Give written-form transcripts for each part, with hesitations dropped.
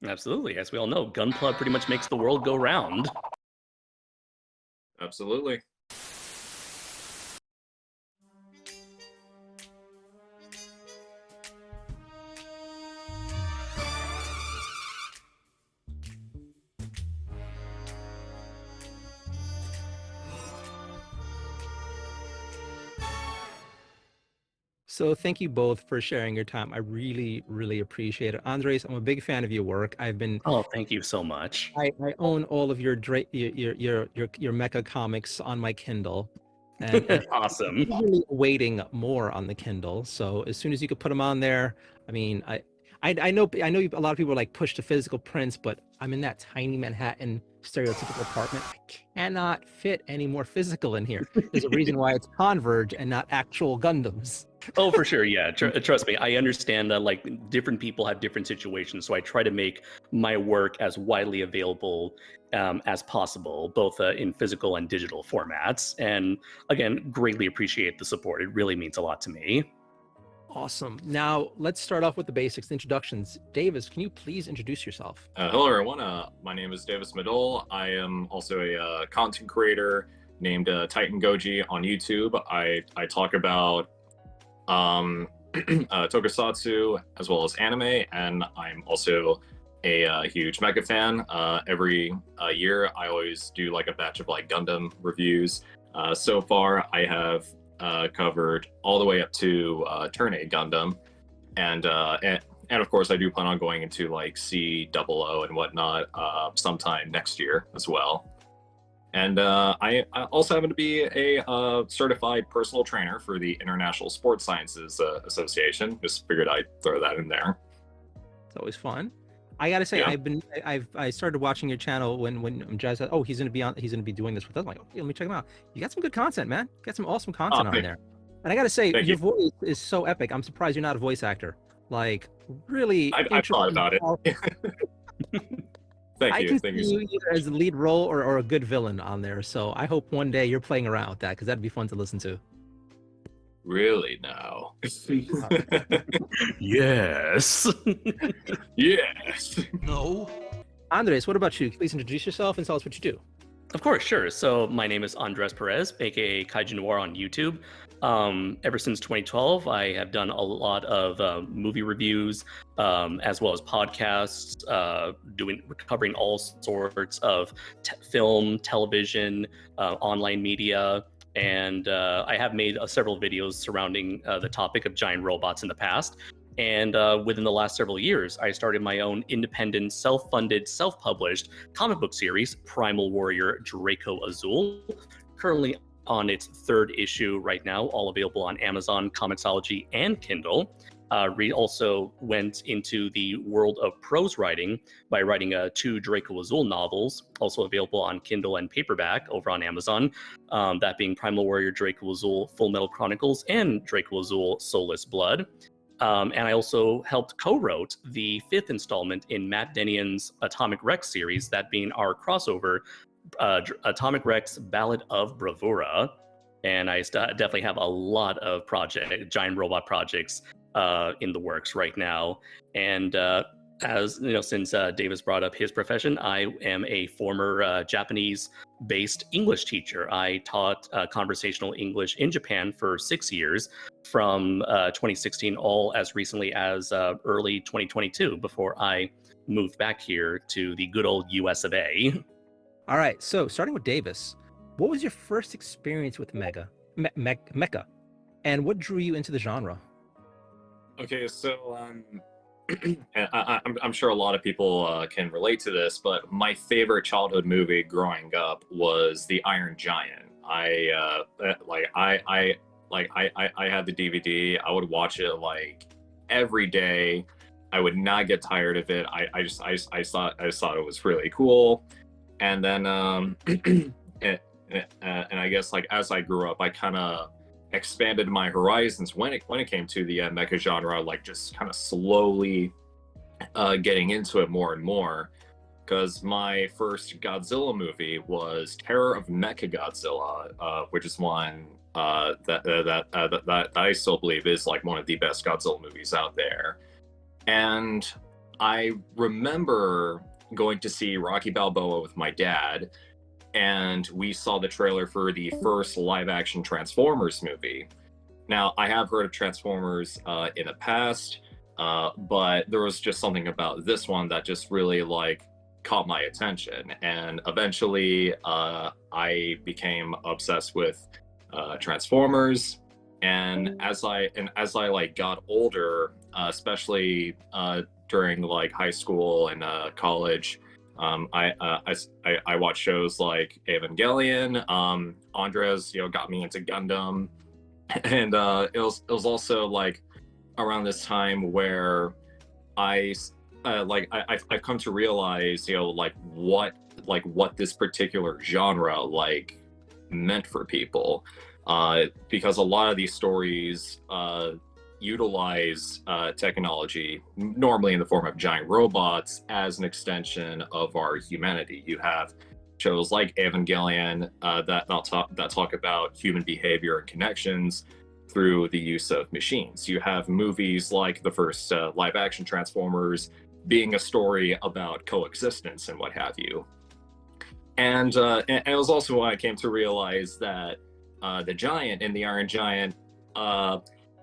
Absolutely. As we all know, Gunpla pretty much makes the world go round. Absolutely. So thank you both for sharing your time. I really, really appreciate it. Andres, I'm a big fan of your work. Oh, thank you so much. I own all of your Mecha comics on my Kindle, and Awesome. I'm really awaiting more on the Kindle. So as soon as you could put them on there, I mean, I know a lot of people are like push to physical prints, but I'm in that tiny Manhattan stereotypical apartment. I cannot fit any more physical in here. There's a reason why it's Converge and not actual Gundams. Oh, for sure. Yeah. Trust me. I understand that like different people have different situations. So I try to make my work as widely available as possible, both in physical and digital formats. And again, greatly appreciate the support. It really means a lot to me. Awesome. Now let's start off with the basics, the introductions. Davis, can you please introduce yourself? Hello, everyone. My name is Davis Madole. I am also a content creator named TitanGoji on YouTube. I talk about tokusatsu as well as anime, and I'm also a huge Mecha fan. Every year, I always do like a batch of like Gundam reviews. So far, I have covered all the way up to Turn A Gundam, and of course, I do plan on going into like C00 and whatnot sometime next year as well. And I also happen to be a certified personal trainer for the International Sports Sciences Association. Just figured I'd throw that in there. It's always fun. I gotta say, Yeah. I started watching your channel when Jazz said, "Oh, he's gonna be doing this with us." I'm like, okay, let me check him out. You got some good content, man. You got some awesome Oh, content on there. And I gotta say, thank your you. voice is so epic. I'm surprised you're not a voice actor. Like, really I've thought interesting. about it. Thank I you. can Thank see you so you either as a lead role or a good villain on there. So I hope one day you're playing around with that because that'd be fun to listen to. Really now. Yes. Yes. No. Andres, what about you? Please introduce yourself and tell us what you do. Of course, sure. So my name is Andres Perez, aka Kaiju Noir on YouTube. Ever since 2012, I have done a lot of movie reviews, as well as podcasts, covering all sorts of film, television, online media, and I have made several videos surrounding the topic of giant robots in the past. And within the last several years, I started my own independent, self-funded, self-published comic book series, Primal Warrior Draco Azul, currently on its third issue right now, all available on Amazon, Comixology, and Kindle. Reed also went into the world of prose writing by writing 2 Draco Azul novels, also available on Kindle and paperback over on Amazon, that being Primal Warrior Draco Azul Full Metal Chronicles and Draco Azul Soulless Blood. And I also helped co-wrote the 5th installment in Matt Denion's Atomic Rex series, that being our crossover, Atomic Rex Ballad of Bravura. And I definitely have a lot of giant robot projects in the works right now. And as you know, since Davis brought up his profession, I am a former Japanese-based English teacher. I taught conversational English in Japan for 6 years, from 2016 all as recently as early 2022, before I moved back here to the good old US of A. All right, so starting with Davis, what was your first experience with Mecha, and what drew you into the genre? Okay, so I'm sure a lot of people can relate to this, but my favorite childhood movie growing up was The Iron Giant. I had the DVD. I would watch it like every day. I would not get tired of it. I thought it was really cool. And then and I guess like as I grew up, I kind of expanded my horizons when it came to the mecha genre, like just kind of slowly getting into it more and more. Because my first Godzilla movie was Terror of Mechagodzilla, which is one that I still believe is like one of the best Godzilla movies out there. And I remember going to see Rocky Balboa with my dad, and we saw the trailer for the first live action Transformers movie. Now, I have heard of Transformers in the past, but there was just something about this one that just really like caught my attention, and eventually I became obsessed with Transformers. And as I like got older, especially during like high school and college, I watched shows like Evangelion. Andres, got me into Gundam, and it was also like around this time where I I've come to realize what this particular genre like meant for people, because a lot of these stories utilize technology, normally in the form of giant robots, as an extension of our humanity. You have shows like Evangelion that talk about human behavior and connections through the use of machines. You have movies like the first live action Transformers being a story about coexistence and what have you. And it was also when I came to realize that the giant in the Iron Giant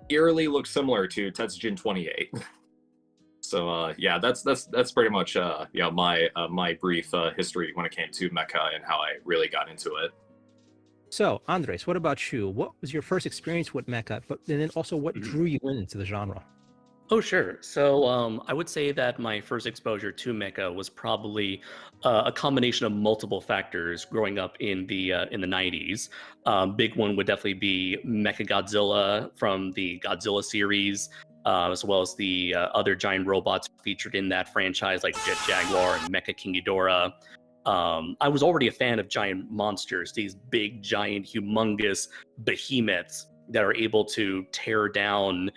eerily looks similar to Tetsujin 28. So yeah, that's pretty much my brief history when it came to mecha and how I really got into it. So, Andres, what about you? What was your first experience with mecha? And then also, what drew you into the genre? Oh, sure. So I would say that my first exposure to mecha was probably a combination of multiple factors growing up in the 90s. Big one would definitely be Mecha Godzilla from the Godzilla series, as well as the other giant robots featured in that franchise like Jet Jaguar and Mecha King Ghidorah. I was already a fan of giant monsters, these big, giant, humongous behemoths that are able to tear down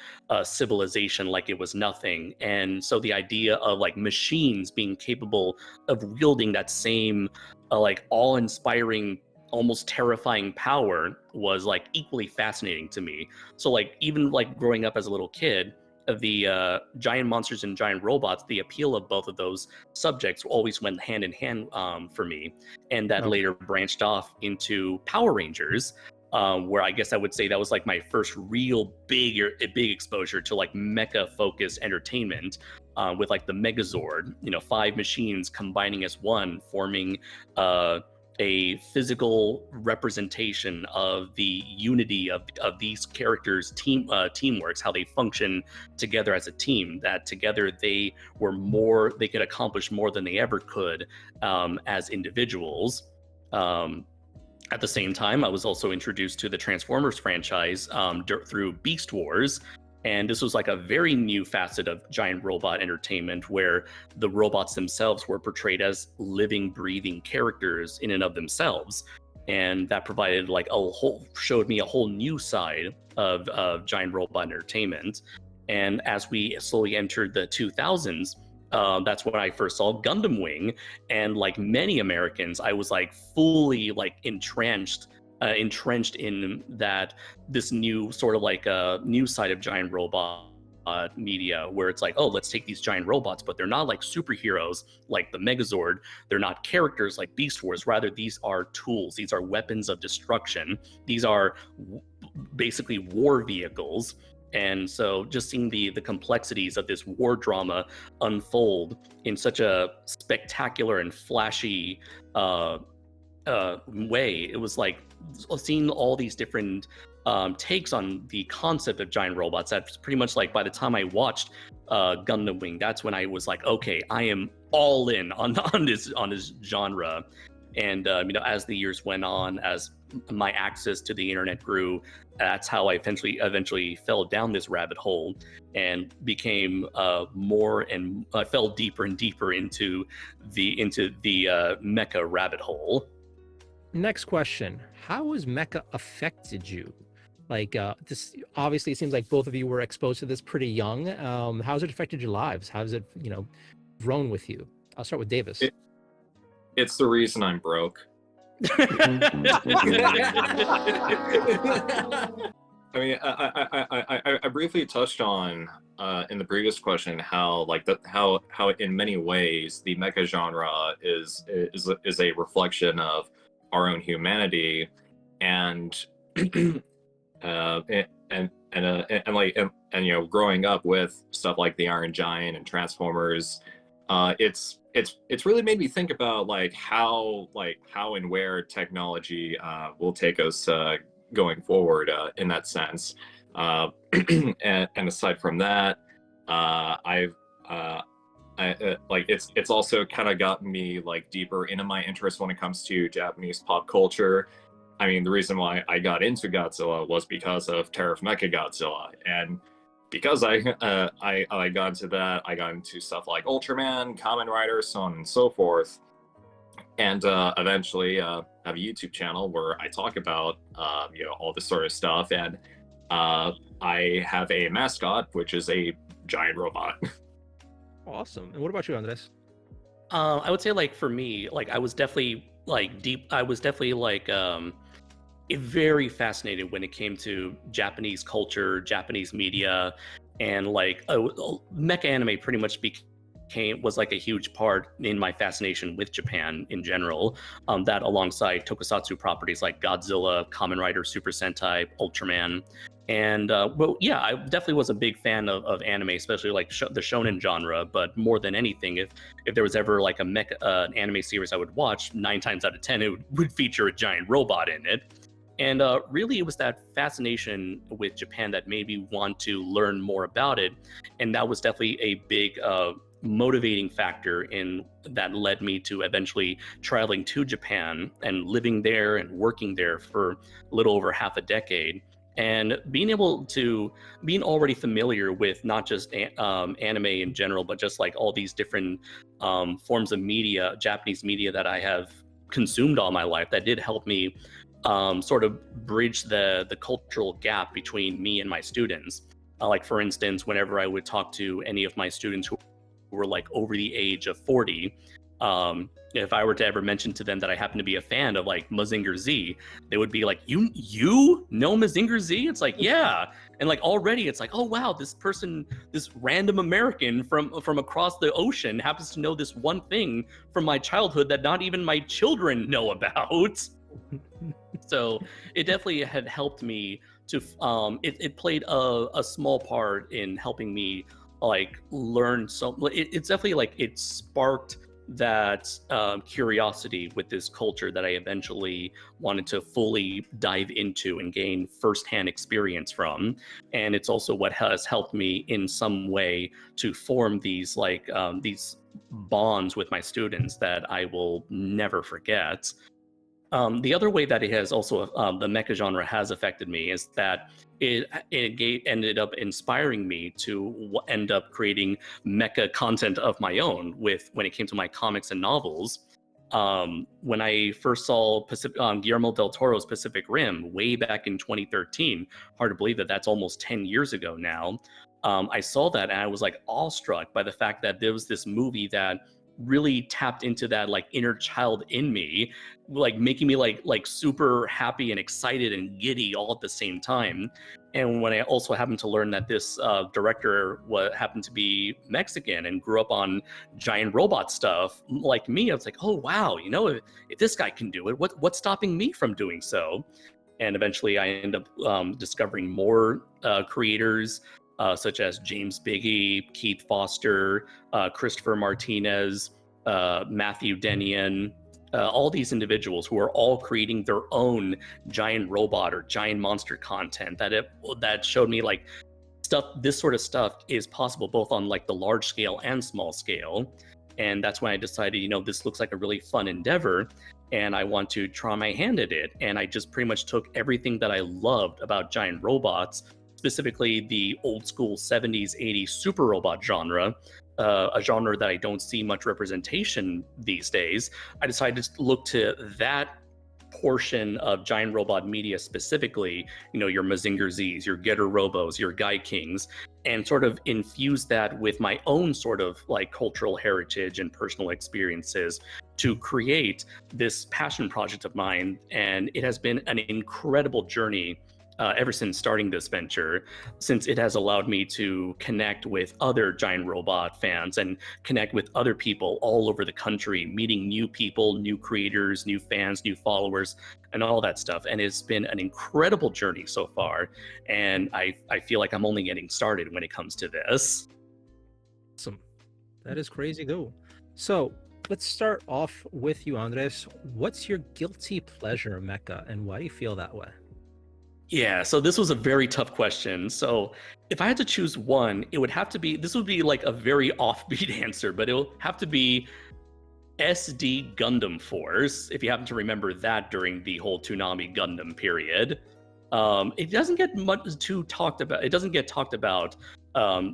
civilization like it was nothing. And so the idea of like machines being capable of wielding that same like awe-inspiring, almost terrifying power was like equally fascinating to me. So like even like growing up as a little kid, the giant monsters and giant robots, the appeal of both of those subjects always went hand in hand for me. And that later branched off into Power Rangers, where I guess I would say that was like my first real big exposure to like mecha focused entertainment, with like the Megazord, 5 machines combining as one, forming a physical representation of the unity of these characters' teamworks, how they function together as a team, that together they could accomplish more than they ever could as individuals. At the same time, I was also introduced to the Transformers franchise through Beast Wars. And this was like a very new facet of giant robot entertainment, where the robots themselves were portrayed as living, breathing characters in and of themselves. And that provided showed me a whole new side of giant robot entertainment. And as we slowly entered the 2000s, that's when I first saw Gundam Wing, and like many Americans, I was like fully like entrenched in that this new sort of like new side of giant robot media, where it's like, oh, let's take these giant robots, but they're not like superheroes like the Megazord. They're not characters like Beast Wars. Rather, these are tools. These are weapons of destruction. These are basically war vehicles. And so just seeing the complexities of this war drama unfold in such a spectacular and flashy way, it was like seeing all these different takes on the concept of giant robots. That's pretty much like by the time I watched Gundam Wing, that's when I was like, okay, I am all in on this genre. And as the years went on, as my access to the internet grew, that's how I eventually fell down this rabbit hole and became fell deeper and deeper into the mecha rabbit hole. Next question: how has mecha affected you? Like this, obviously, it seems like both of you were exposed to this pretty young. How's it affected your lives? How's it, grown with you? I'll start with Davis. It's the reason I'm broke. I mean, I briefly touched on in the previous question how like how in many ways the mecha genre is a reflection of our own humanity, and and you know, growing up with stuff like the Iron Giant and Transformers, it's really made me think about like how and where technology will take us going forward in that sense. And aside from that, I've like it's also kind of gotten me like deeper into my interest when it comes to Japanese pop culture. I mean, the reason why I got into Godzilla was because of Terror of Mechagodzilla, and because I got into that, I got into stuff like Ultraman, Kamen Rider, so on and so forth, and eventually have a YouTube channel where I talk about you know, all this sort of stuff, and I have a mascot, which is a giant robot. Awesome. And what about you, Andres? I would say like for me, like I was definitely like very fascinated when it came to Japanese culture, Japanese media, and like mecha anime pretty much was like a huge part in my fascination with Japan in general. That alongside tokusatsu properties like Godzilla, Kamen Rider, Super Sentai, Ultraman. And well, yeah, I definitely was a big fan of anime, especially like the shonen genre. But more than anything, if there was ever like a mecha anime series I would watch, 9 times out of 10 it would feature a giant robot in it. And really, it was that fascination with Japan that made me want to learn more about it. And that was definitely a big motivating factor in that led me to eventually traveling to Japan and living there and working there for a little over half a decade. And being already familiar with not just anime in general, but just like all these different forms of media, Japanese media that I have consumed all my life, that did help me sort of bridge the cultural gap between me and my students. Like for instance, whenever I would talk to any of my students who were like over the age of 40, if I were to ever mention to them that I happen to be a fan of like Mazinger Z, they would be like, you know Mazinger Z? It's like, yeah. And like already it's like, oh wow, this person, this random American from across the ocean happens to know this one thing from my childhood that not even my children know about. So it definitely had helped me to it played a small part in helping me like learn. So it's definitely like it sparked that curiosity with this culture that I eventually wanted to fully dive into and gain firsthand experience from. And it's also what has helped me in some way to form these like these bonds with my students that I will never forget. The other way that it has also the mecha genre has affected me is that it ended up inspiring me to end up creating mecha content of my own when it came to my comics and novels. When I first saw Guillermo del Toro's Pacific Rim way back in 2013, hard to believe that that's almost 10 years ago now. I saw that and I was like awestruck by the fact that there was this movie that really tapped into that like inner child in me, like making me like super happy and excited and giddy all at the same time. And when I also happened to learn that this director happened to be Mexican and grew up on giant robot stuff like me, I was like, oh wow, you know, if this guy can do it, what's stopping me from doing so? And eventually I end up discovering more creators such as James Biggie, Keith Foster, Christopher Martinez, Matthew Denian, all these individuals who are all creating their own giant robot or giant monster content that showed me like this sort of stuff is possible both on like the large scale and small scale. And that's when I decided, you know, this looks like a really fun endeavor and I want to try my hand at it. And I just pretty much took everything that I loved about giant robots, specifically the old school 70s, 80s super robot genre, a genre that I don't see much representation these days. I decided to look to that portion of giant robot media specifically, you know, your Mazinger Z's, your Getter Robos, your Guy Kings, and sort of infuse that with my own sort of like cultural heritage and personal experiences to create this passion project of mine. And it has been an incredible journey ever since starting this venture, since it has allowed me to connect with other giant robot fans and connect with other people all over the country, meeting new people, new creators, new fans, new followers, and all that stuff. And it's been an incredible journey so far. And I feel like I'm only getting started when it comes to this. Awesome. That is crazy cool. So let's start off with you, Andres. What's your guilty pleasure mecha, and why do you feel that way? Yeah, so this was a very tough question. So if I had to choose one, it would have to be, this would be like a very offbeat answer, but it'll have to be SD Gundam Force, if you happen to remember that during the whole Toonami Gundam period. It doesn't get much too talked about. It doesn't get talked about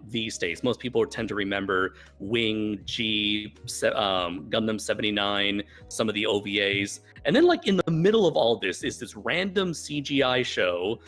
these days. Most people tend to remember Wing, G, Gundam 79, some of the OVAs. And then like in the middle of all this is this random CGI show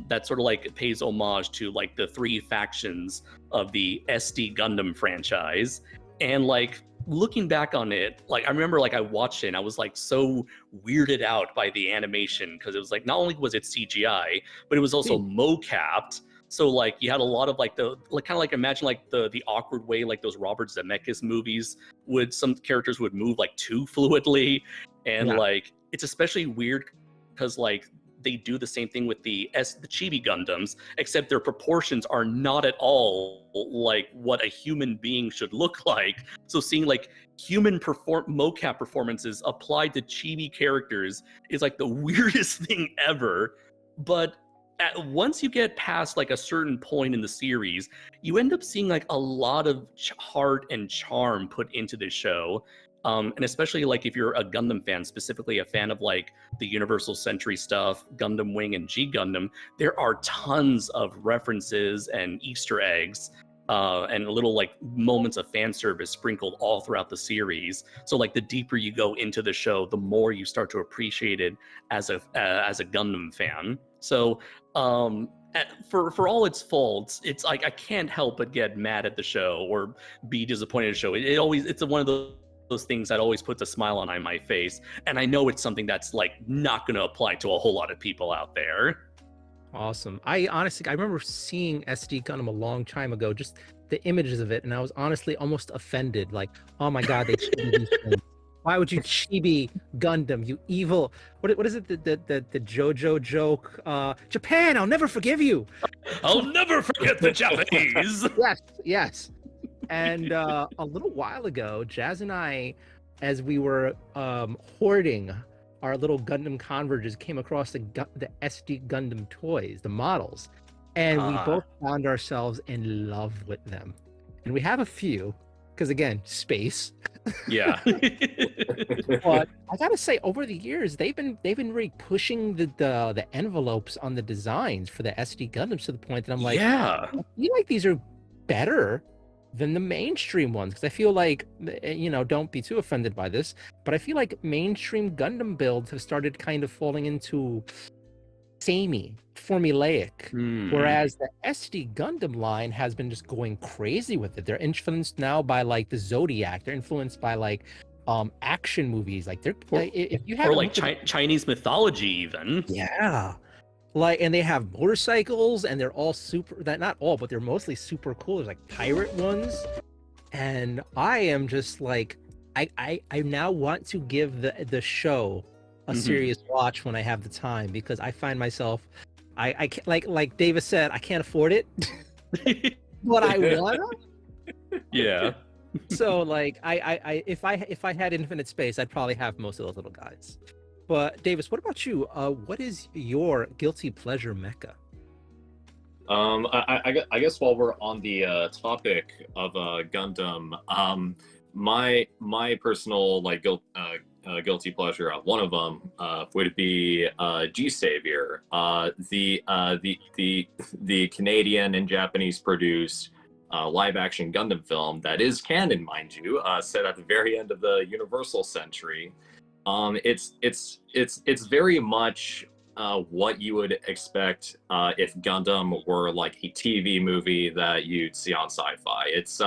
that sort of like pays homage to like the three factions of the SD Gundam franchise. And like looking back on it, like I remember like I watched it and I was like so weirded out by the animation, because it was like not only was it CGI, but it was also mo-capped. So like you had a lot of like the like kind of like imagine like the awkward way like those Robert Zemeckis movies would, some characters would move like too fluidly, and like it's especially weird because like they do the same thing with the Chibi Gundams, except their proportions are not at all like what a human being should look like. So seeing like human mocap performances applied to Chibi characters is like the weirdest thing ever. But once you get past like a certain point in the series, you end up seeing like a lot of heart and charm put into this show. And especially like if you're a Gundam fan, specifically a fan of like the Universal Century stuff, Gundam Wing and G Gundam, there are tons of references and Easter eggs and little like moments of fan service sprinkled all throughout the series. So like the deeper you go into the show, the more you start to appreciate it as a Gundam fan. So for all its faults, it's like I can't help but get mad at the show or be disappointed at the show. It's one of those things that always puts a smile on my face, and I know it's something that's like not going to apply to a whole lot of people out there. Awesome. I remember seeing SD Gundam a long time ago, just the images of it, and I was honestly almost offended. Like, oh my god, they chibi these things. Why would you chibi Gundam, you evil? What is it? The JoJo joke? Japan, I'll never forgive you. I'll never forget the Japanese. Yes. And a little while ago, Jazz and I, as we were hoarding our little Gundam Converges, came across the SD Gundam toys, the models, and we both found ourselves in love with them. And we have a few, because again, space. Yeah. But I gotta say, over the years, they've been really pushing the envelopes on the designs for the SD Gundams to the point that I'm like, yeah, I feel like these are better than the mainstream ones, because I feel like, you know, don't be too offended by this, but I feel like mainstream Gundam builds have started kind of falling into samey, formulaic, whereas the SD Gundam line has been just going crazy with it. They're influenced now by like the Zodiac. They're influenced by like action movies. Like they're if you have, or like Chinese mythology even. Yeah. Like, and they have motorcycles, and they're all not all, but they're mostly super cool. There's like pirate ones, and I am just like, I now want to give the show a serious watch when I have the time, because I find myself, I can't, like Davis said, I can't afford it, but I wanna. Yeah. So like, if I had infinite space, I'd probably have most of those little guys. But Davis, what about you? What is your guilty pleasure mecha? I guess while we're on the topic of Gundam, my personal like guilty pleasure, one of them would be G Savior, the Canadian and Japanese produced live action Gundam film that is canon, mind you, set at the very end of the Universal Century. It's very much what you would expect if Gundam were like a TV movie that you'd see on Sci-Fi. It's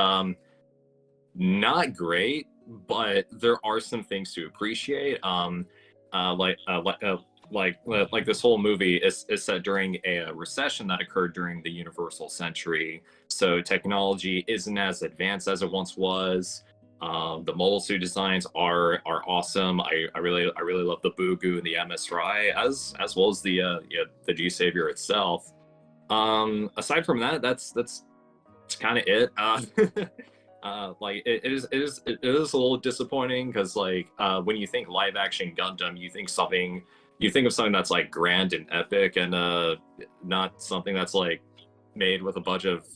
not great, but there are some things to appreciate. Like like this whole movie is set during a recession that occurred during the Universal century. So technology isn't as advanced as it once was. The mobile suit designs are awesome. I really love the Boo-Goo and the MSRI as well as the G Savior itself. Aside from that, that's kind of it. Like it is a little disappointing because like when you think live action Gundam, you think of something that's like grand and epic, and not something that's like made with a bunch of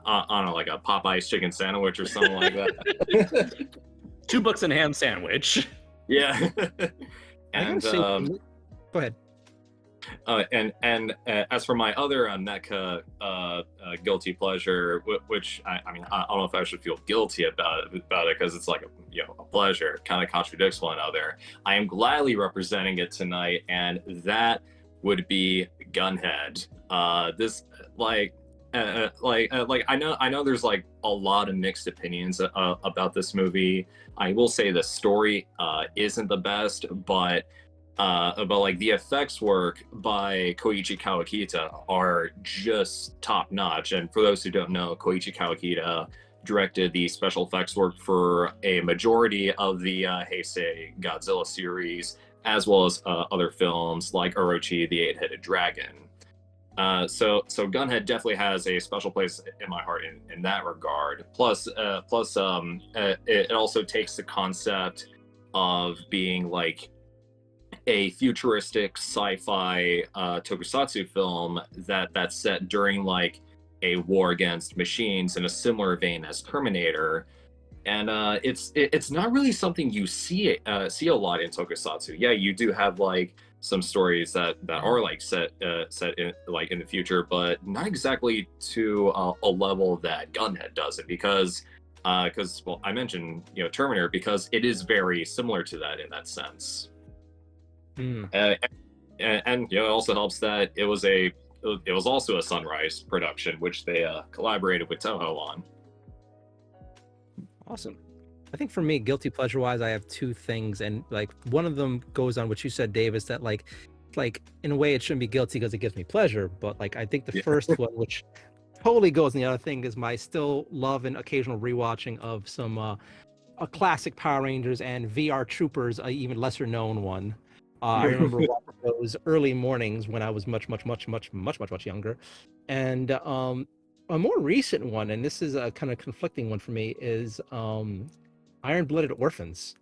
on like a Popeye's chicken sandwich or something like that. $2 and ham sandwich. Yeah. I gotta And say, go ahead. and as for my other Mecha guilty pleasure, which I mean, I don't know if I should feel guilty about it because it's like a pleasure. Kind of contradicts one another. I am gladly representing it tonight, and that would be Gunhead. This like I know there's like a lot of mixed opinions about this movie. I will say the story isn't the best, but like the effects work by Koichi Kawakita are just top notch. And for those who don't know, Koichi Kawakita directed the special effects work for a majority of the Heisei Godzilla series, as well as other films like Orochi the Eight-Headed Dragon. So Gunhead definitely has a special place in my heart in that regard. Plus, it also takes the concept of being like a futuristic sci-fi tokusatsu film that's set during like a war against machines in a similar vein as Terminator. And it's not really something you see a lot in tokusatsu. Yeah, you do have like some stories that are like set in like in the future, but not exactly to a level that Gunhead does it, because well, I mentioned Terminator because it is very similar to that in that sense. And it also helps that it was also a Sunrise production, which they collaborated with Toho on. Awesome. I think for me, guilty pleasure wise, I have two things, and like one of them goes on what you said, Davis, that like in a way it shouldn't be guilty because it gives me pleasure, but like I think the first one, which totally goes in the other thing, is my still love and occasional rewatching of some a classic Power Rangers and VR Troopers, a even lesser known one. I remember watching those early mornings when I was much younger, and a more recent one, and this is a kind of conflicting one for me, is Iron-Blooded Orphans.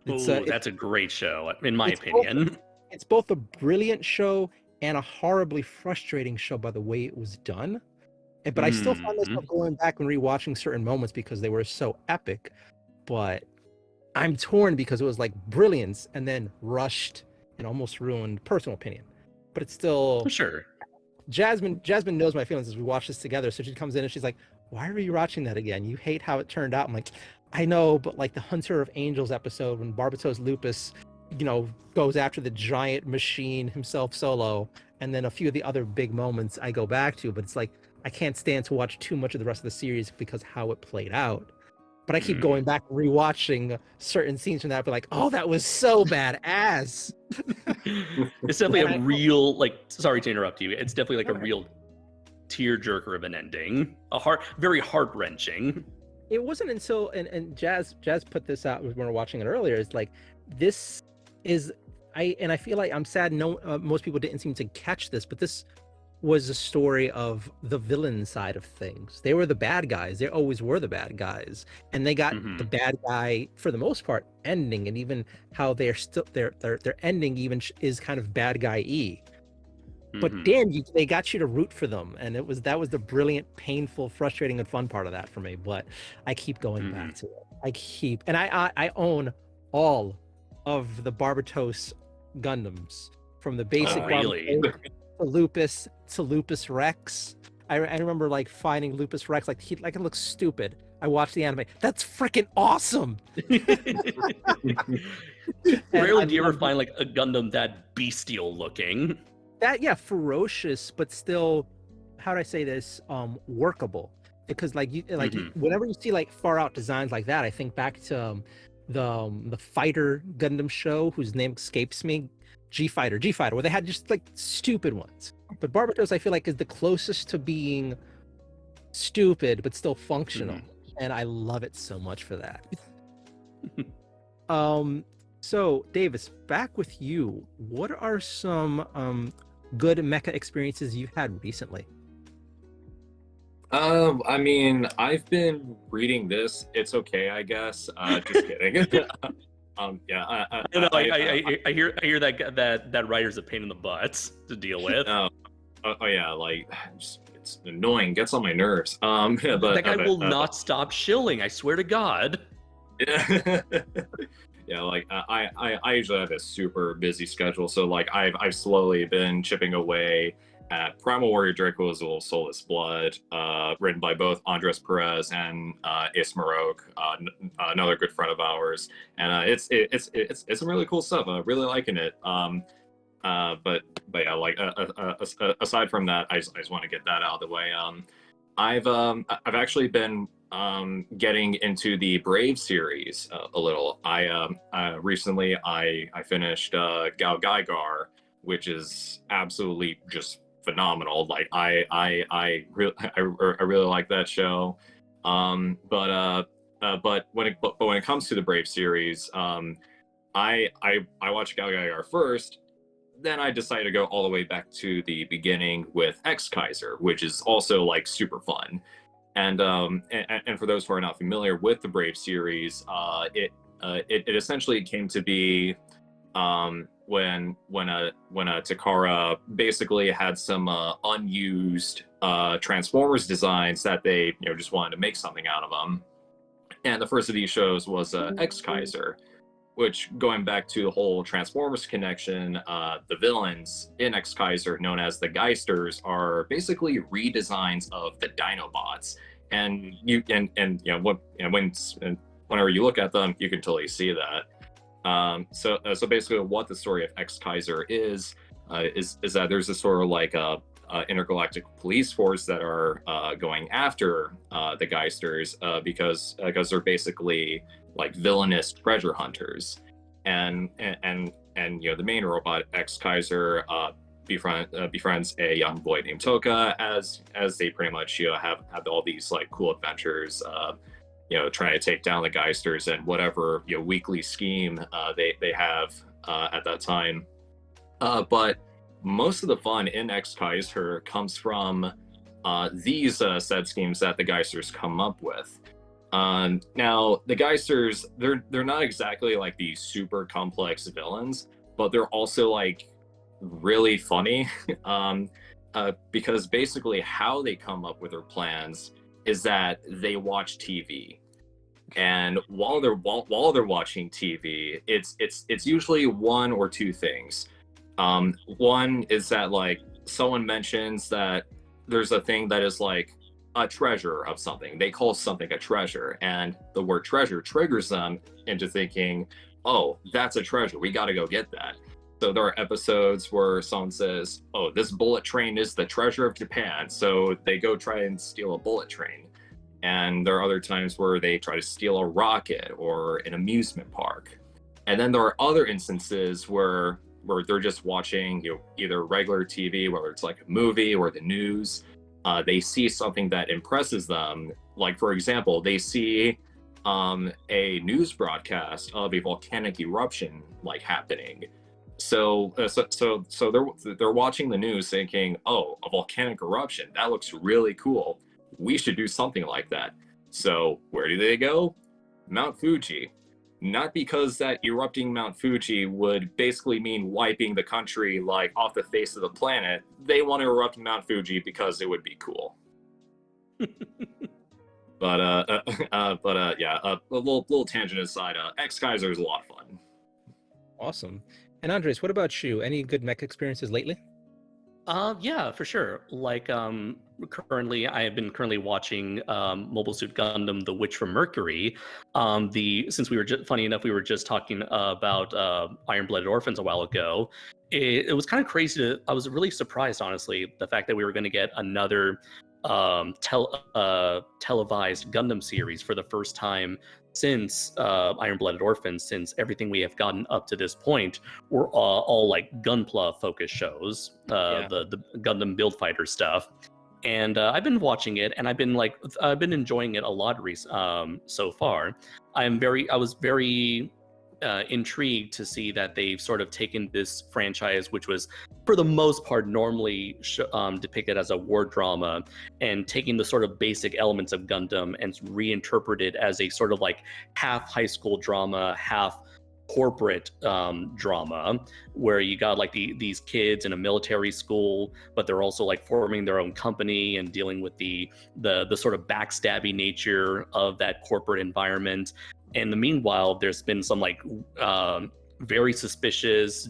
That's a great show, in my opinion. It's both a brilliant show and a horribly frustrating show by the way it was done. But I still find myself going back and rewatching certain moments because they were so epic. But I'm torn because it was like brilliance and then rushed and almost ruined, personal opinion. But it's still... Sure. Jasmine knows my feelings as we watch this together. So she comes in and she's like, why are you watching that again? You hate how it turned out. I'm like, I know, but like the Hunter of Angels episode when Barbatos Lupus, goes after the giant machine himself solo, and then a few of the other big moments I go back to, but it's like, I can't stand to watch too much of the rest of the series because how it played out. But I keep going back and rewatching certain scenes from that, but like, oh, that was so badass. It's definitely a real, like, sorry to interrupt you. It's definitely like a real tearjerker of an ending. Very heart-wrenching. It wasn't until, and Jazz put this out when we were watching it earlier, it's like, this is, I feel like I'm sad most people didn't seem to catch this, but this was a story of the villain side of things. They were the bad guys. They always were the bad guys. And they got the bad guy, for the most part, ending, and even how they're still, their ending even is kind of bad guy-y. But damn, they got you to root for them. And that was the brilliant, painful, frustrating, and fun part of that for me. But I keep going back to it. And I own all of the Barbatos Gundams, from the basic Barbatos to Lupus Rex. I remember like finding Lupus Rex, like it looks stupid. I watched the anime. That's freaking awesome. Rarely do you ever find like a Gundam that bestial looking. Ferocious, but still, how do I say this? Workable. Because whenever you see like far out designs like that, I think back to the fighter Gundam show whose name escapes me. G Fighter, where they had just like stupid ones. But Barbatos, I feel like, is the closest to being stupid but still functional, and I love it so much for that. So Davis, back with you. What are some good mecha experiences you've had recently? I mean, I've been reading this. It's okay, I guess. Just kidding. Yeah, I hear that writer's a pain in the butt to deal with. Yeah, like it's annoying, gets on my nerves. Yeah, but that guy will not stop shilling. I swear to God. Yeah, like I usually have a super busy schedule, so like I've slowly been chipping away at Primal Warrior Draco's Soulless Blood, written by both Andres Perez and Ismarok, another good friend of ours, and it's some really cool stuff. Really liking it. But yeah, like aside from that, I just want to get that out of the way. I've actually been getting into the Brave series a little. Recently I finished Gal Gaigar, which is absolutely just phenomenal. Like I really like that show. But when it comes to the Brave series, I watched Gal Gaigar first. Then I decided to go all the way back to the beginning with X Kaiser, which is also like super fun. And for those who are not familiar with the Brave series, it essentially came to be when Takara basically had some unused Transformers designs that they just wanted to make something out of them. And the first of these shows was X Kaiser, which, going back to the whole Transformers connection, the villains in X Kaiser, known as the Geisters, are basically redesigns of the Dinobots. And whenever you look at them, you can totally see that. So basically, what the story of X Kaiser is that there's a sort of like a intergalactic police force that are going after the Geisters because they're basically like villainous treasure hunters, and the main robot X Kaiser befriends a young boy named Toka as they pretty much have all these like cool adventures, trying to take down the Geisters and whatever weekly scheme they have at that time. But most of the fun in X Kaiser comes from these set schemes that the Geisters come up with. Now the Geisters, they're not exactly like these super complex villains, but they're also like really funny because basically how they come up with their plans is that they watch TV, and while they're watching TV, it's usually one or two things. One is that like someone mentions that there's a thing that is like a treasure of something. They call something a treasure, and the word treasure triggers them into thinking, oh, that's a treasure, we got to go get that. So there are episodes where someone says, oh, this bullet train is the treasure of Japan, so they go try and steal a bullet train. And there are other times where they try to steal a rocket or an amusement park. And then there are other instances where they're just watching either regular TV, whether it's like a movie or the news. They see something that impresses them. Like, for example, they see a news broadcast of a volcanic eruption like happening. So they're watching the news thinking, oh, a volcanic eruption, that looks really cool. We should do something like that. So where do they go? Mount Fuji. Not because that erupting Mount Fuji would basically mean wiping the country like off the face of the planet. They want to erupt Mount Fuji because it would be cool. But yeah, a little tangent aside. X Kaiser is a lot of fun. Awesome. And Andres, what about you? Any good mech experiences lately? Yeah, for sure. Like, currently, I have been watching Mobile Suit Gundam: The Witch from Mercury. Since we were funny enough, we were just talking about Iron Blooded Orphans a while ago. It was kind of crazy. I was really surprised, honestly, the fact that we were going to get another televised Gundam series for the first time since Iron-Blooded Orphans, since everything we have gotten up to this point were all like Gunpla focused shows, Yeah. the Gundam Build Fighter stuff. And I've been watching it, and I've been enjoying it a lot so far. I was very intrigued to see that they've sort of taken this franchise, which was for the most part normally depicted as a war drama, and taking the sort of basic elements of Gundam and reinterpreted as a sort of like half high school drama, half corporate drama, where you got like these kids in a military school, but they're also like forming their own company and dealing with the sort of backstabby nature of that corporate environment. In the meanwhile, there's been some like very suspicious,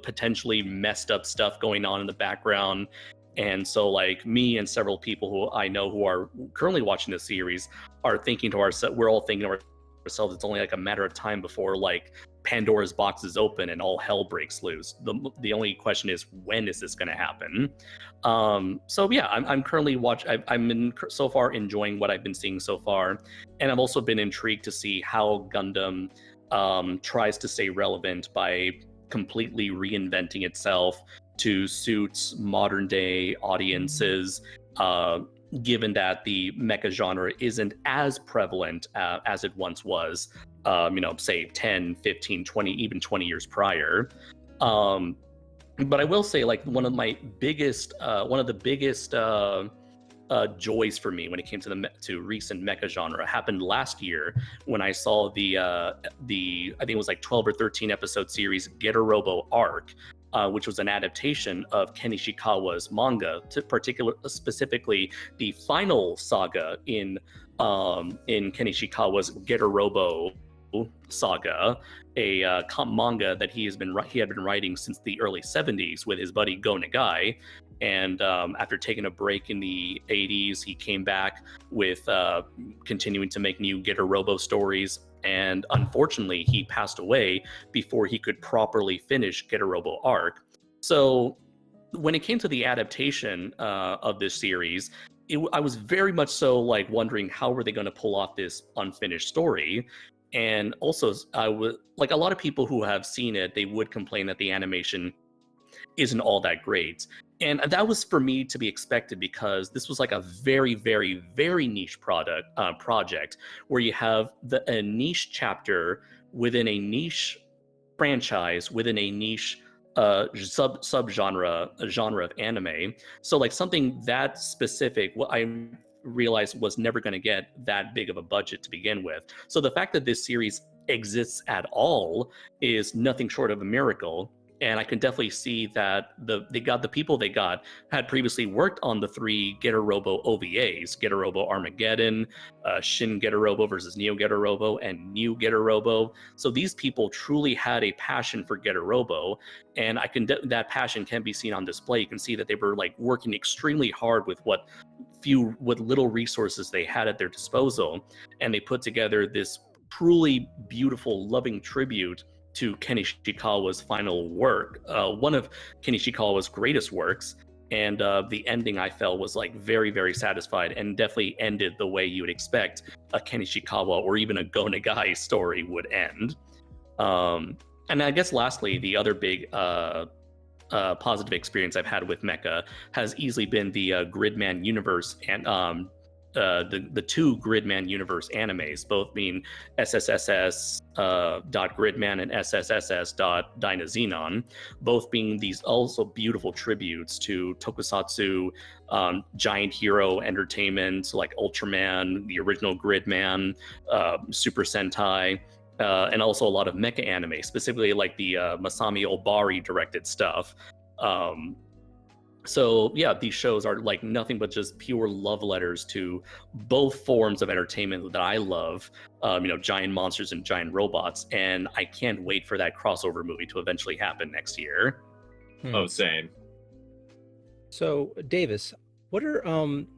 potentially messed up stuff going on in the background. And so like me and several people who I know who are currently watching this series are thinking to ourselves, we're all thinking to ourselves, it's only like a matter of time before like Pandora's box is open and all hell breaks loose. The only question is, when is this going to happen? So yeah, I'm currently so far enjoying what I've been seeing so far, and I've also been intrigued to see how Gundam tries to stay relevant by completely reinventing itself to suit modern day audiences. Given that the mecha genre isn't as prevalent as it once was, say 10, 15, 20, even 20 years prior. But I will say, like, one of the biggest joys for me when it came to recent mecha genre happened last year when I saw the I think it was like 12 or 13 episode series Getter-Robo Arc, which was an adaptation of Ken Ishikawa's manga, specifically the final saga in Ken Ishikawa's Getter-Robo saga, a manga that he had been writing since the early 70s with his buddy Go Nagai. And after taking a break in the 80s, he came back with continuing to make new Getter-Robo stories. And unfortunately, he passed away before he could properly finish Getter-Robo Arc. So when it came to the adaptation of this series, I was very much so like wondering how were they going to pull off this unfinished story. And also, I was like, a lot of people who have seen it, they would complain that the animation isn't all that great. And that was for me to be expected, because this was like a very, very, very niche project where you have a niche chapter within a niche franchise within a niche genre of anime. So like something that specific, what I realized was never going to get that big of a budget to begin with. So the fact that this series exists at all is nothing short of a miracle. And I can definitely see that the people they got had previously worked on the 3 Getter-Robo OVAs: Getter-Robo Armageddon, Shin Getter-Robo versus Neo Getter-Robo, and New Getter-Robo. So these people truly had a passion for Getter-Robo, and that passion can be seen on display. You can see that they were like working extremely hard with what little resources they had at their disposal, and they put together this truly beautiful, loving tribute to Ken Ishikawa's final work, one of Ken Ishikawa's greatest works. And the ending, I felt, was like very, very satisfied, and definitely ended the way you would expect a Ken Ishikawa or even a Go Nagai story would end. And I guess lastly, the other big positive experience I've had with Mecha has easily been the Gridman universe and the 2 Gridman universe animes, both being SSSS .Gridman and SSSS Dynazenon, both being these also beautiful tributes to tokusatsu, giant hero entertainment like Ultraman, the original Gridman, Super Sentai, and also a lot of mecha anime, specifically like the Masami Obari directed stuff. So yeah, these shows are like nothing but just pure love letters to both forms of entertainment that I love, giant monsters and giant robots, and I can't wait for that crossover movie to eventually happen next year. Oh, same. So Davis, what are some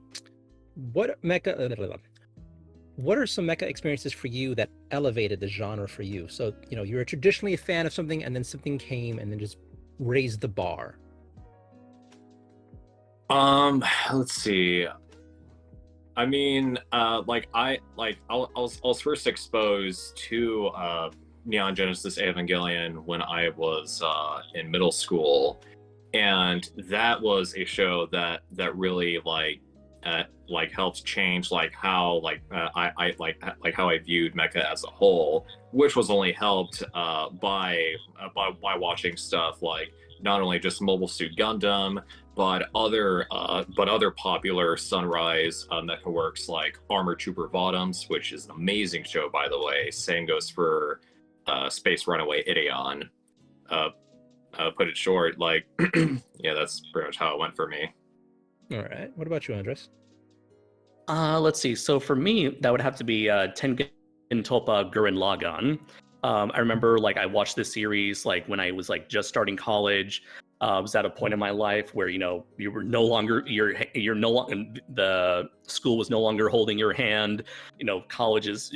mecha experiences for you that elevated the genre for you? So you're traditionally a fan of something, and then something came and then just raised the bar. Let's see. I mean, I was first exposed to Neon Genesis Evangelion when I was in middle school, and that was a show that really helped change how I how I viewed mecha as a whole, which was only helped by watching stuff like not only just Mobile Suit Gundam, but other popular Sunrise mecha works like Armor Trooper Bottoms, which is an amazing show, by the way. Same goes for Space Runaway Ideon. Uh, put it short, yeah, that's pretty much how it went for me. All right. What about you, Andres? Let's see. So for me, that would have to be Tengen Toppa Gurren Lagann. I remember I watched this series when I was just starting college. I was at a point in my life where you were no longer you're no longer the school was no longer holding your hand. Colleges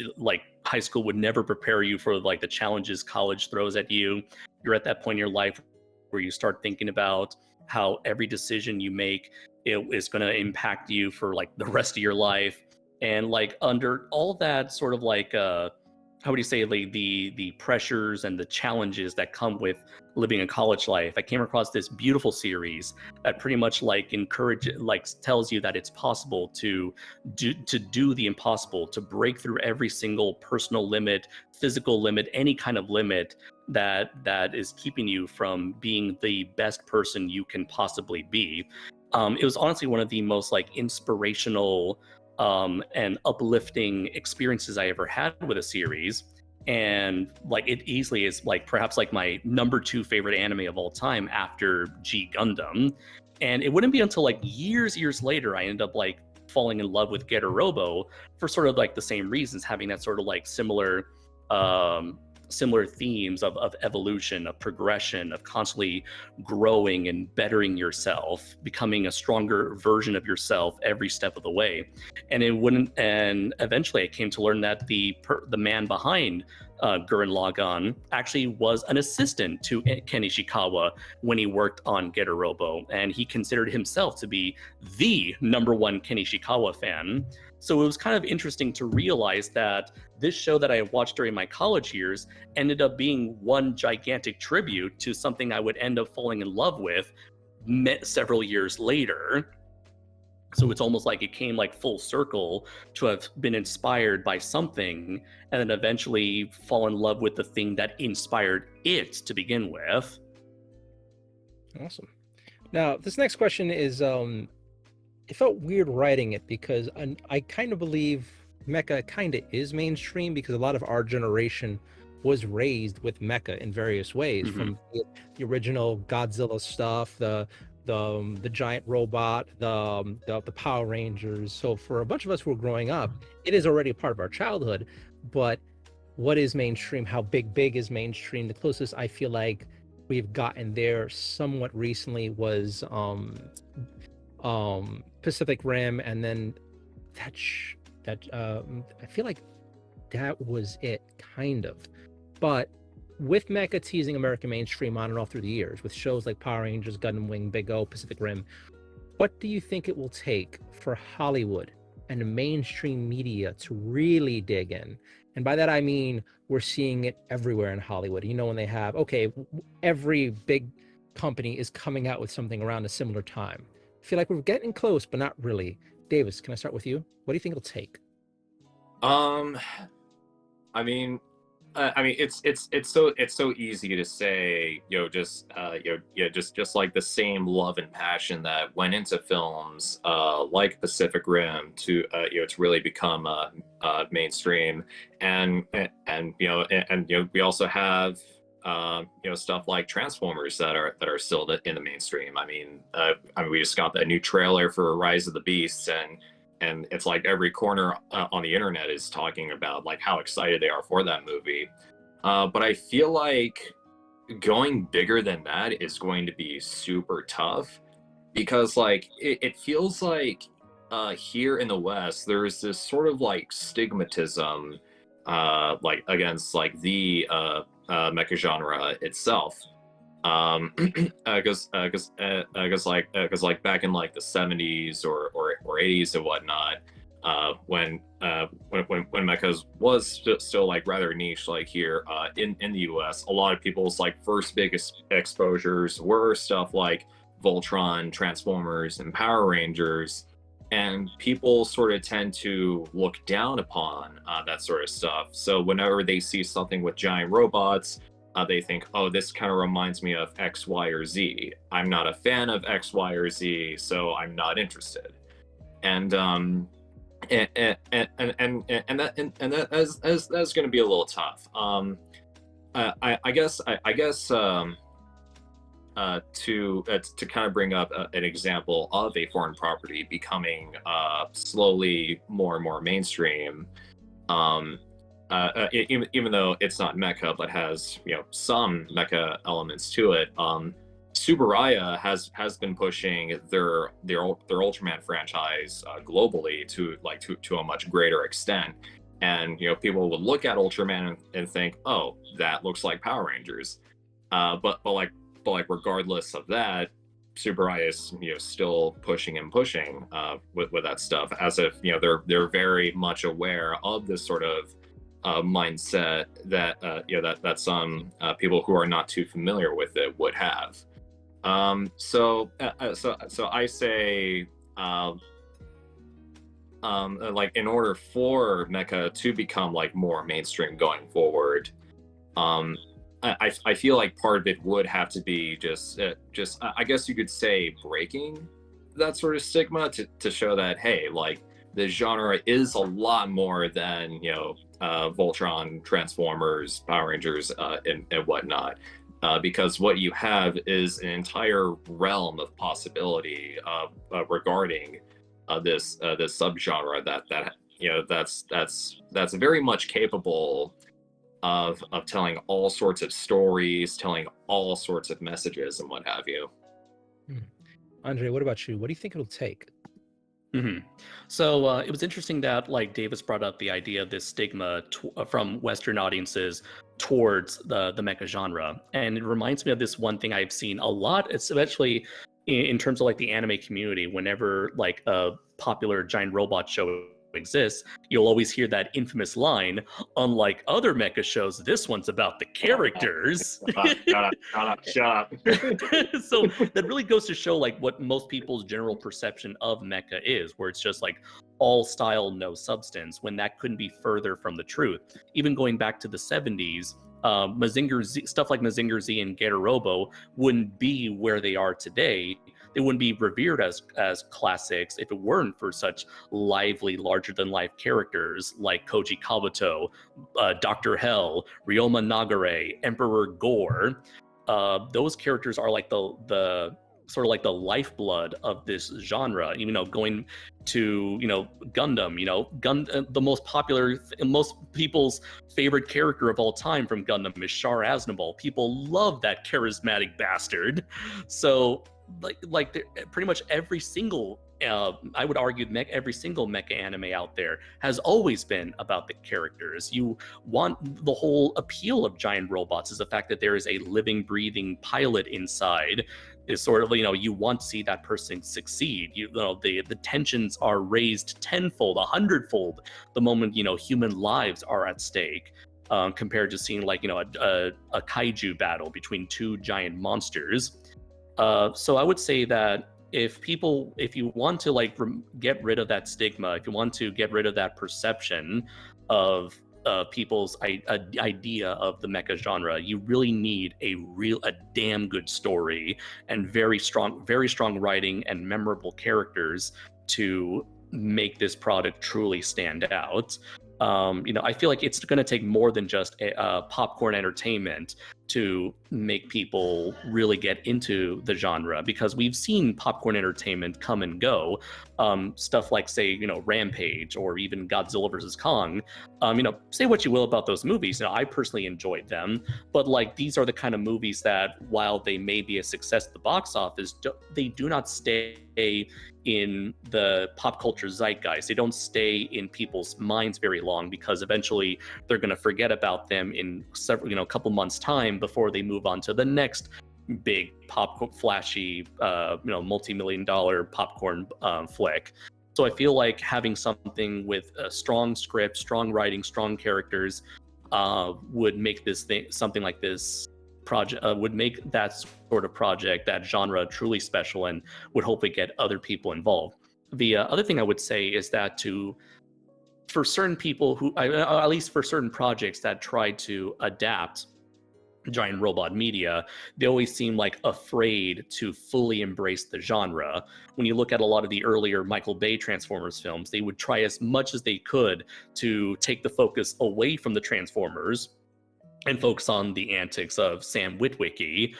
high school would never prepare you for the challenges college throws at you. You're at that point in your life where you start thinking about how every decision you make it is going to impact you for the rest of your life, and under all that sort of how would you say the pressures and the challenges that come with living a college life, I came across this beautiful series that pretty much tells you that it's possible to do the impossible, to break through every single personal limit, physical limit, any kind of limit that is keeping you from being the best person you can possibly be. It was honestly one of the most inspirational and uplifting experiences I ever had with a series. And it easily is perhaps my number 2 favorite anime of all time after G Gundam. And it wouldn't be until years later I ended up falling in love with Getter Robo for sort of the same reasons, having that sort of similar themes of evolution, of progression, of constantly growing and bettering yourself, becoming a stronger version of yourself every step of the way. And eventually I came to learn that the man behind Gurren Lagann actually was an assistant to Ken Ishikawa when he worked on Getter Robo, and he considered himself to be the #1 Ken Ishikawa fan. So it was kind of interesting to realize that this show that I watched during my college years ended up being one gigantic tribute to something I would end up falling in love with several years later. So it's almost like it came full circle to have been inspired by something and then eventually fall in love with the thing that inspired it to begin with. Awesome. Now, this next question is, it felt weird writing it because I kind of believe mecha kind of is mainstream because a lot of our generation was raised with mecha in various ways, from the original Godzilla stuff, the giant robot, the Power Rangers. So for a bunch of us who were growing up, it is already a part of our childhood. But what is mainstream? How big is mainstream? The closest I feel like we've gotten there somewhat recently was Pacific Rim, and then I feel like that was it, kind of. But with mecha teasing American mainstream on and off through the years, with shows like Power Rangers, Gundam Wing, Big O, Pacific Rim, what do you think it will take for Hollywood and the mainstream media to really dig in? And by that I mean we're seeing it everywhere in Hollywood. When they have, every big company is coming out with something around a similar time. I feel like we're getting close, but not really. Davis, can I start with you? What do you think it'll take? It's so easy to say, just the same love and passion that went into films like Pacific Rim to really become mainstream, and we also have stuff like Transformers that are still in the mainstream. We just got a new trailer for Rise of the Beasts, and it's every corner on the internet is talking about how excited they are for that movie. But I feel like going bigger than that is going to be super tough because it feels like here in the West there's this sort of stigmatism against the mecha genre itself. Because back in the 70s or 80s and whatnot, when mechas was still like rather niche, like here in the US, a lot of people's like first biggest exposures were stuff like Voltron, Transformers, and Power Rangers, and people sort of tend to look down upon that sort of stuff. So whenever they see something with giant robots, they think, oh, this kind of reminds me of X, Y, or Z. I'm not a fan of X, Y, or Z, so I'm not interested. And that's going to be a little tough. I guess to kind of bring up an example of a foreign property becoming slowly more and more mainstream. Even though it's not mecha, but has some mecha elements to it. Subaraya has been pushing their Ultraman franchise globally to a much greater extent, and people would look at Ultraman and think, oh, that looks like Power Rangers, but regardless of that, Subaraya is still pushing and pushing with that stuff, as if they're very much aware of this sort of mindset that that some people who are not too familiar with it would have. So I say, like, in order for mecha to become like more mainstream going forward, I feel like part of it would have to be just I guess you could say breaking that sort of stigma to show that, hey, like, the genre is a lot more than Voltron, Transformers, Power Rangers, and whatnot. Because what you have is an entire realm of possibility regarding this subgenre that's very much capable of telling all sorts of stories, telling all sorts of messages, and what have you. Andre, what about you? What do you think it'll take? So it was interesting that, like, Davis brought up the idea of this stigma from Western audiences towards the mecha genre, and it reminds me of this one thing I've seen a lot, especially in terms of like the anime community. Whenever like a popular giant robot show exists, you'll always hear that infamous line, unlike other mecha shows, this one's about the characters. Shut up. So that really goes to show like what most people's general perception of mecha is, where it's just like all style, no substance, when that couldn't be further from the truth. Even going back to the 70s, Mazinger Z, stuff like Mazinger Z and Getter Robo wouldn't be where they are today. They wouldn't be revered as classics if it weren't for such lively, larger-than-life characters like Koji Kabuto, Dr. Hell, Ryoma Nagare, Emperor Gore. Those characters are like the sort of like the lifeblood of this genre. Going to Gundam. The most popular, most people's favorite character of all time from Gundam is Char Aznavour. People love that charismatic bastard. So like pretty much every single I would argue every single mecha anime out there has always been about the characters. You want the whole appeal of giant robots is the fact that there is a living, breathing pilot inside. Is sort of, you want to see that person succeed. The tensions are raised tenfold, 100-fold the moment human lives are at stake, compared to seeing like a kaiju battle between two giant monsters. So I would say that if you want to like get rid of that stigma, if you want to get rid of that perception of people's idea of the mecha genre, you really need a damn good story and very strong writing and memorable characters to make this product truly stand out. I feel like it's going to take more than just popcorn entertainment to make people really get into the genre, because we've seen popcorn entertainment come and go. Stuff like, say, Rampage or even Godzilla vs. Kong. Say what you will about those movies. I personally enjoyed them, but like, these are the kind of movies that, while they may be a success at the box office, they do not stay in the pop culture zeitgeist. They don't stay in people's minds very long, because eventually they're going to forget about them in a couple months' time before they move on to the next big flashy multi-million-dollar popcorn flick. So I feel like having something with a strong script, strong writing, strong characters would make this thing, something like this project, would make that sort of project, that genre, truly special, and would hopefully get other people involved. The other thing I would say is that for certain people who, at least for certain projects that try to adapt giant robot media, they always seem like afraid to fully embrace the genre. When you look at a lot of the earlier Michael Bay Transformers films, they would try as much as they could to take the focus away from the Transformers and focus on the antics of Sam Witwicky.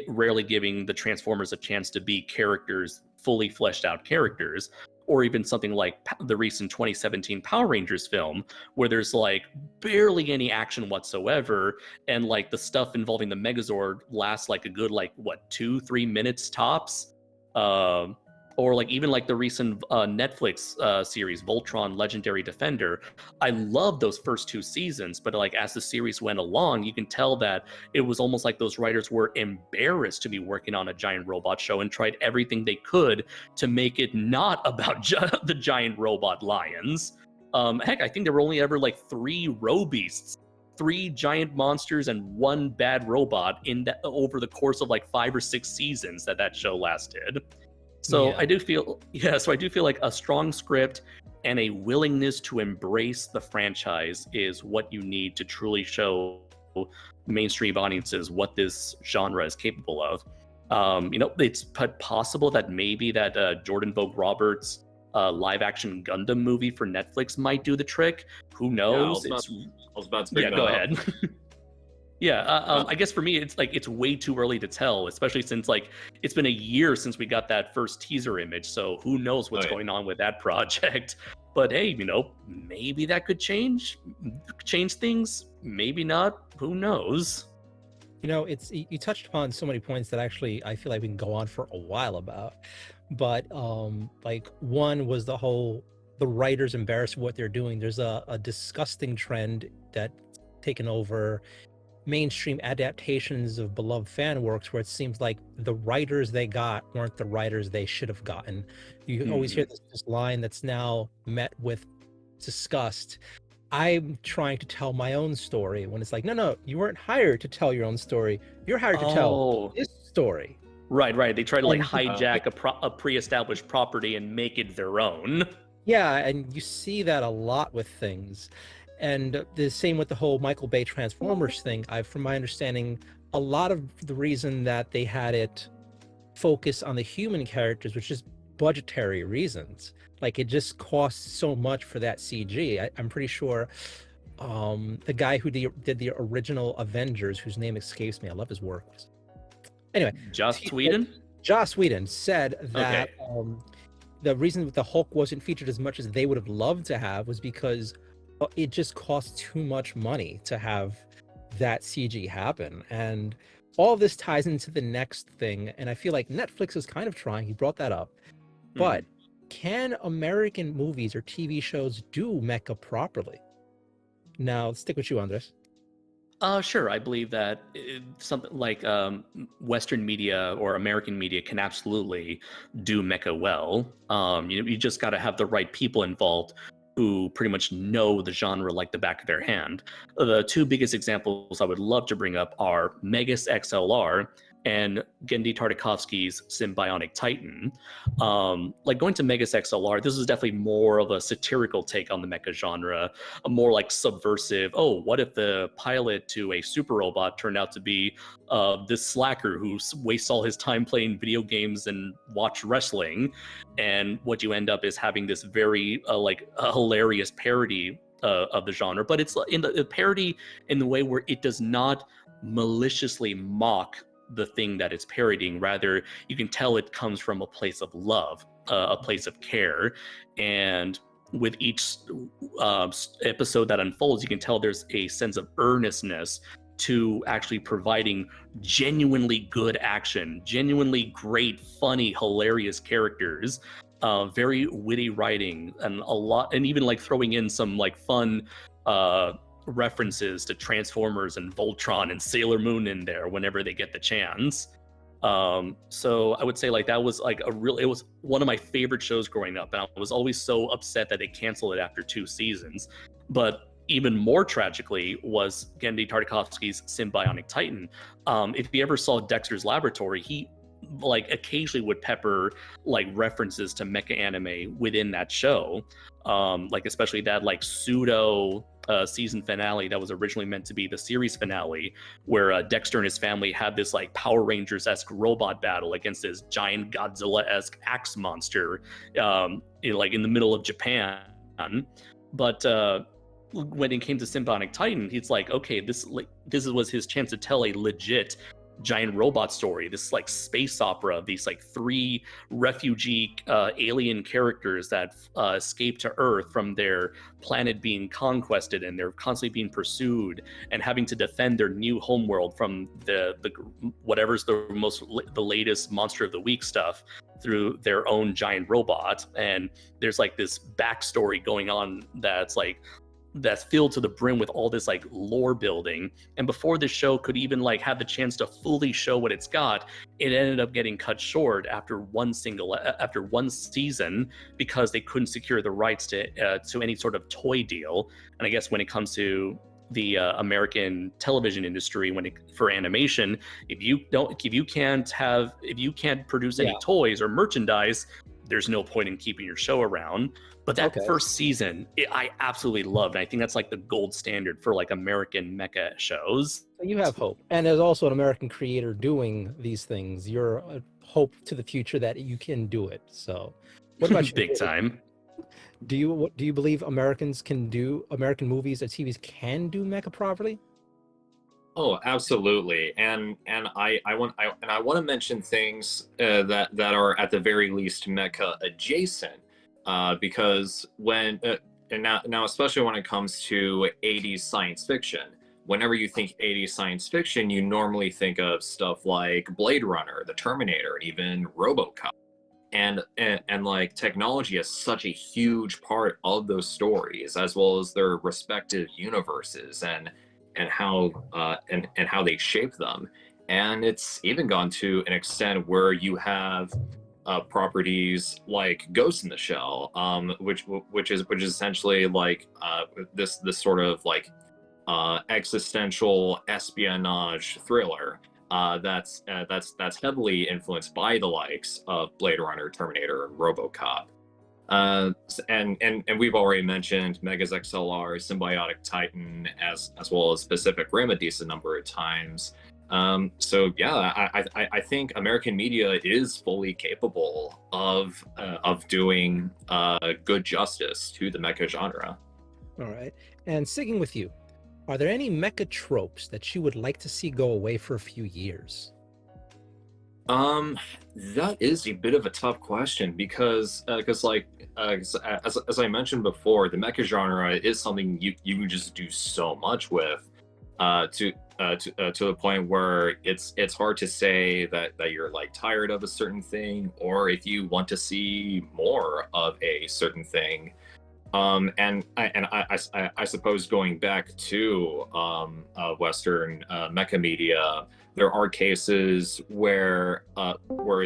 Rarely giving the Transformers a chance to be characters, fully fleshed out characters, or even something like the recent 2017 Power Rangers film, where there's like barely any action whatsoever, and like the stuff involving the Megazord lasts like a good 2-3 minutes tops. Or like even like the recent Netflix series Voltron Legendary Defender. I love those first 2 seasons, but like as the series went along, you can tell that it was almost like those writers were embarrassed to be working on a giant robot show and tried everything they could to make it not about the giant robot lions. Heck, I think there were only ever like 3 Robeasts, 3 giant monsters and 1 bad robot over the course of like 5 or 6 seasons that show lasted. So I do feel like a strong script and a willingness to embrace the franchise is what you need to truly show mainstream audiences what this genre is capable of. It's possible that maybe that Jordan Vogt Roberts live action Gundam movie for Netflix might do the trick. Who knows? I was about to pick go ahead. I guess for me, it's way too early to tell, especially since like it's been a year since we got that first teaser image. So who knows what's going on with that project? But hey, maybe that could change things. Maybe not. Who knows? You touched upon so many points that actually I feel like we can go on for a while about. But like one was the writers embarrassed of what they're doing. There's a disgusting trend that taken over mainstream adaptations of beloved fan works where it seems like the writers they got weren't the writers they should have gotten. You always hear this line that's now met with disgust. I'm trying to tell my own story, when it's like, no, you weren't hired to tell your own story. You're hired to tell this story. Right. They try to like hijack a pre-established property and make it their own. Yeah, and you see that a lot with things. And the same with the whole Michael Bay Transformers thing. From my understanding, a lot of the reason that they had it focus on the human characters was just budgetary reasons. Like, it just costs so much for that CG. I'm pretty sure the guy who did the original Avengers, whose name escapes me, I love his work. Anyway, Joss Whedon said that the reason the Hulk wasn't featured as much as they would have loved to have was because it just costs too much money to have that CG happen. And all of this ties into the next thing, and I feel like Netflix is kind of trying. He brought that up, but can American movies or TV shows do mecha properly? Now, let's stick with you, Andres. Sure. I believe that something like Western media or American media can absolutely do mecha well. You just got to have the right people involved who pretty much know the genre like the back of their hand. The 2 biggest examples I would love to bring up are Megas XLR and Genndy Tartakovsky's Symbionic Titan. Like going to Megas XLR, this is definitely more of a satirical take on the mecha genre, a more like subversive, what if the pilot to a super robot turned out to be this slacker who wastes all his time playing video games and watch wrestling, and what you end up is having this very a hilarious parody of the genre, but it's in the parody in the way where it does not maliciously mock the thing that it's parodying. Rather, you can tell it comes from a place of love, a place of care, and with each episode that unfolds, you can tell there's a sense of earnestness to actually providing genuinely good action, genuinely great, funny, hilarious characters, very witty writing, and even like throwing in some like fun references to Transformers and Voltron and Sailor Moon in there whenever they get the chance. So I would say like that was like it was one of my favorite shows growing up, and I was always so upset that they canceled it after 2 seasons. But even more tragically was Genndy Tartakovsky's Symbionic Titan. If you ever saw Dexter's Laboratory, he like occasionally would pepper like references to mecha anime within that show, like especially that like pseudo season finale that was originally meant to be the series finale, where Dexter and his family had this like Power Rangers-esque robot battle against this giant Godzilla-esque axe monster, like in the middle of Japan. But when it came to Symbionic Titan, he's like, okay, this was his chance to tell a legit giant robot story, this like space opera of these like 3 refugee alien characters that escape to Earth from their planet being conquested, and they're constantly being pursued and having to defend their new homeworld from the whatever's the latest monster of the week stuff through their own giant robot. And there's like this backstory going on that's filled to the brim with all this like lore building. And before the show could even like have the chance to fully show what it's got, it ended up getting cut short after one season because they couldn't secure the rights to any sort of toy deal. And I guess when it comes to the American television industry, for animation, if you can't produce any toys or merchandise, there's no point in keeping your show around. But that first season, I absolutely loved. And I think that's like the gold standard for like American mecha shows. So you have hope. And there's also an American creator doing these things. You're a hope to the future that you can do it. So what about you? Big time. Do you believe American movies or TVs can do mecha properly? Oh, absolutely. And I want to mention things that are at the very least mecha adjacent, because when and now especially when it comes to 80s science fiction, whenever you think 80s science fiction, you normally think of stuff like Blade Runner, The Terminator, and even RoboCop. And like technology is such a huge part of those stories, as well as their respective universes and how they shape them. And it's even gone to an extent where you have properties like Ghost in the Shell, which is essentially like this sort of like existential espionage thriller that's heavily influenced by the likes of Blade Runner, Terminator, and RoboCop. And we've already mentioned Megas XLR, Symbiotic Titan, as well as Pacific Rim a decent number of times. So yeah, I think American media is fully capable of doing good justice to the mecha genre. All right. And sticking with you, are there any mecha tropes that you would like to see go away for a few years? That is a bit of a tough question because like as I mentioned before, the mecha genre is something you can just do so much with, to the point where it's hard to say that you're like tired of a certain thing, or if you want to see more of a certain thing. And I suppose going back to Western mecha media, there are cases where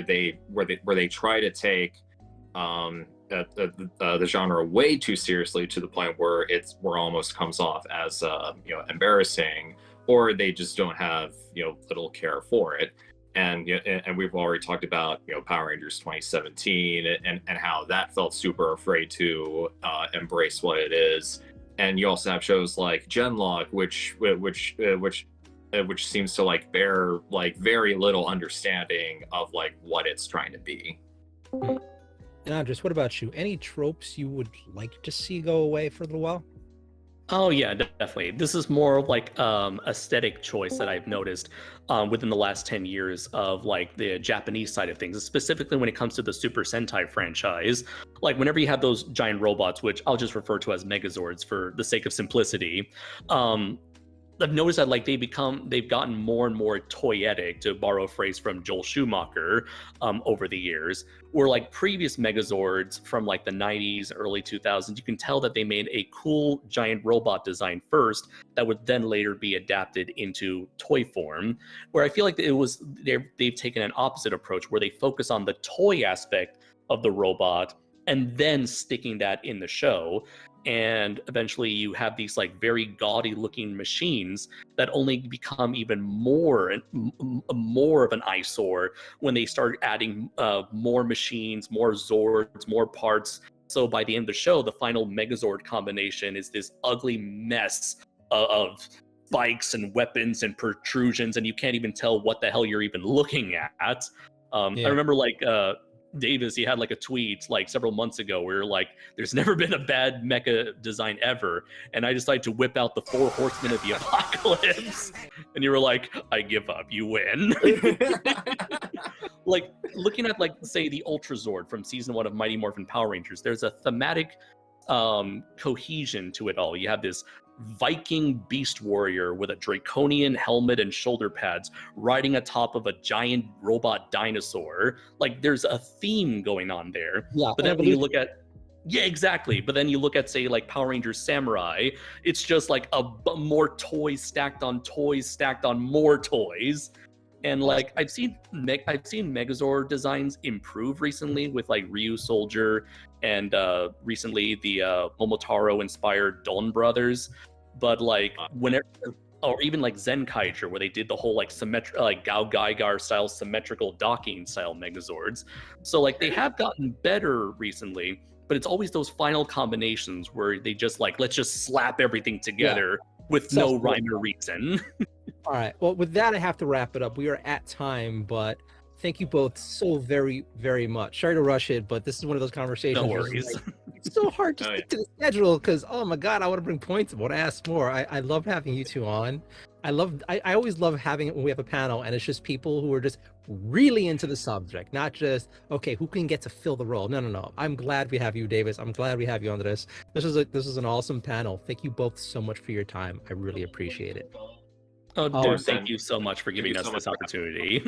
they try to take the genre way too seriously, to the point where it almost comes off as embarrassing, or they just don't have little care for it. And we've already talked about Power Rangers 2017 and how that felt super afraid to embrace what it is. And you also have shows like Genlock, which seems to like bear like very little understanding of like what it's trying to be. And Andres, what about you? Any tropes you would like to see go away for a little while? Oh yeah, definitely. This is more of like aesthetic choice that I've noticed within the last 10 years of like the Japanese side of things, specifically when it comes to the Super Sentai franchise. Like whenever you have those giant robots, which I'll just refer to as Megazords for the sake of simplicity, I've noticed that like they've gotten more and more toyetic, to borrow a phrase from Joel Schumacher, over the years. Where like previous Megazords from like the 90s, early 2000s, you can tell that they made a cool giant robot design first that would then later be adapted into toy form. Where I feel like they've taken an opposite approach, where they focus on the toy aspect of the robot and then sticking that in the show. And eventually you have these like very gaudy looking machines that only become even more of an eyesore when they start adding more machines, more Zords, more parts. So by the end of the show, the final Megazord combination is this ugly mess of spikes and weapons and protrusions, and you can't even tell what the hell you're even looking at. I remember like Davis, he had like a tweet like several months ago where like, there's never been a bad mecha design ever, and I decided to whip out the 4 horsemen of the apocalypse, and you were like, I give up, you win. Like looking at like say the Ultra Zord from season 1 of Mighty Morphin Power Rangers, there's a thematic cohesion to it all. You have this Viking beast warrior with a draconian helmet and shoulder pads riding atop of a giant robot dinosaur. Like there's a theme going on there. Yeah, but then when you look at exactly. But then you look at say like Power Rangers Samurai, it's just like more toys stacked on more toys. And like I've seen Megazord designs improve recently with like Ryu Soldier and recently the Momotaro inspired Don Brothers. But like whenever, or even like Zenkaiger, where they did the whole like like Gao Gaigar style symmetrical docking style Megazords. So like they have gotten better recently, but it's always those final combinations where they just like, let's just slap everything together with no rhyme or reason. All right. Well, with that, I have to wrap it up. We are at time, but thank you both so very, very much. Sorry to rush it, but this is one of those conversations. No worries. Like, it's so hard to stick to the schedule because, oh my God, I want to bring points. I want to ask more. I love having you two on. I always love having it when we have a panel and it's just people who are just really into the subject, not just, okay, who can get to fill the role? No. I'm glad we have you, Davis. I'm glad we have you on this. This is an awesome panel. Thank you both so much for your time. I really appreciate it. Oh, dude, thank you so much for giving us this opportunity.